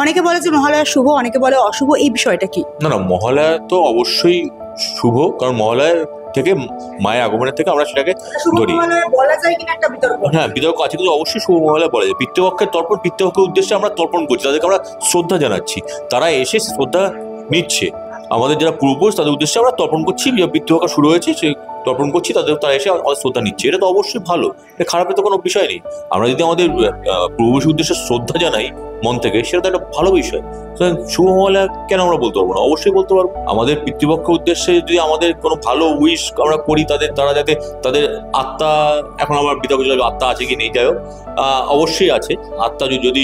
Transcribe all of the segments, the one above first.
অনেকে বলে যে মহালয়া শুভ, অনেকে বলে অশুভ, এই বিষয়টা কি? না না, মহালয়া তো অবশ্যই শুভ, কারণ মহালয়ার থেকে মায়ের আগমনের থেকে আমরা সেটাকে ধরি। বলা যায় কিনা একটা বিতর্ক। হ্যাঁ, বিতর্ক আছে, কিন্তু অবশ্যই শুভ মহালয়া বলা যায়। পিতৃপক্ষের তর্পণ, পিতৃপক্ষের উদ্দেশ্যে আমরা তর্পণ করছি, তাদেরকে আমরা শ্রদ্ধা জানাচ্ছি, তারা এসে শ্রদ্ধা নিচ্ছে। আমাদের যারা পূর্বপুরুষ তাদের উদ্দেশ্যে আমরা তর্পণ করছি, পিতৃপক্ষ শুরু হয়েছে, সে তর্পণ করছি, তারা এসে আমাদের শ্রদ্ধা নিচ্ছে, এটা তো অবশ্যই ভালো, এটা খারাপের তো কোনো বিষয় নেই। আমরা যদি আমাদের পূর্বপুরুষের উদ্দেশ্যে শ্রদ্ধা জানাই মন থেকে, সেটা তো একটা ভালো বিষয়। শুভ মহালয়া কেন আমরা বলতে পারবো না? অবশ্যই বলতে পারবো। আমাদের পিতৃপক্ষের উদ্দেশ্যে যদি আমাদের কোনো ভালো উইশ আমরা করি, তারা যাতে তাদের আত্মা, এখন আমার বিতর্ক চলে আত্মা আছে কি নেই, যাই হোক, অবশ্যই আছে আত্মা। যদি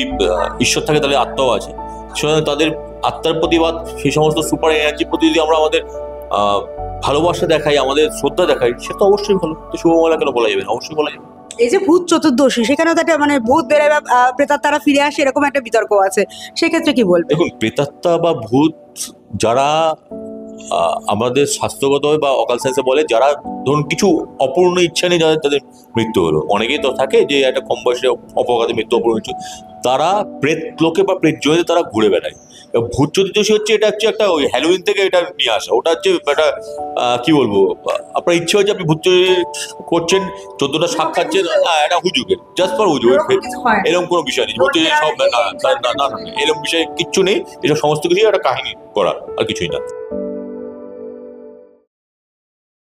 ঈশ্বর থাকে তাহলে আত্মাও আছে, সুতরাং তাদের আত্মার প্রতি বা সেই সমস্ত সুপার এনার্জির প্রতি যদি আমরা আমাদের ভালোবাসা দেখাই, আমাদের শ্রদ্ধা দেখাই, সেটা অবশ্যই ভালো। তো শুভ মহালয়া কেন বলা যাবে না? অবশ্যই বলা যাবে। এই যে ভূত চতুর্দশী, সেখানেও তো একটা মানে ভূত বেরোয় বা প্রেতাত্মারা ফিরে আসে, এরকম একটা বিতর্ক আছে, সেক্ষেত্রে কি বলবে? দেখুন, প্রেতাত্মা বা ভূত যারা আমাদের স্বাস্থ্যগতভাবে বা অকাল সায়েন্সে বলে, যারা ধরুন কিছু অপূর্ণ ইচ্ছা নেই, তাদের মৃত্যু হলো, অনেকেই তো থাকে যে একটা কম বয়সে অপঘাতে মৃত্যু, অপূর্ণ মৃত্যু, তারা প্রেত লোকে বা প্রেত জগতে তারা ঘুরে বেড়ায়। ভূত চতুর্দশী হচ্ছে, এটা হচ্ছে একটা ওই হ্যালোউইন থেকে এটা নিয়ে আসা, ওটা হচ্ছে একটা কি বলবো, আপনার ইচ্ছে হচ্ছে আপনি ভূত করছেন, 14টা শাক খাচ্ছেন, এটা হুজুগের, জাস্ট ফর হুজুগ, এরকম কোনো বিষয় নেই। ভূত সব না, এরকম বিষয় কিচ্ছু নেই, এসব সমস্ত কিছুই একটা কাহিনী করা, আর কিছুই না।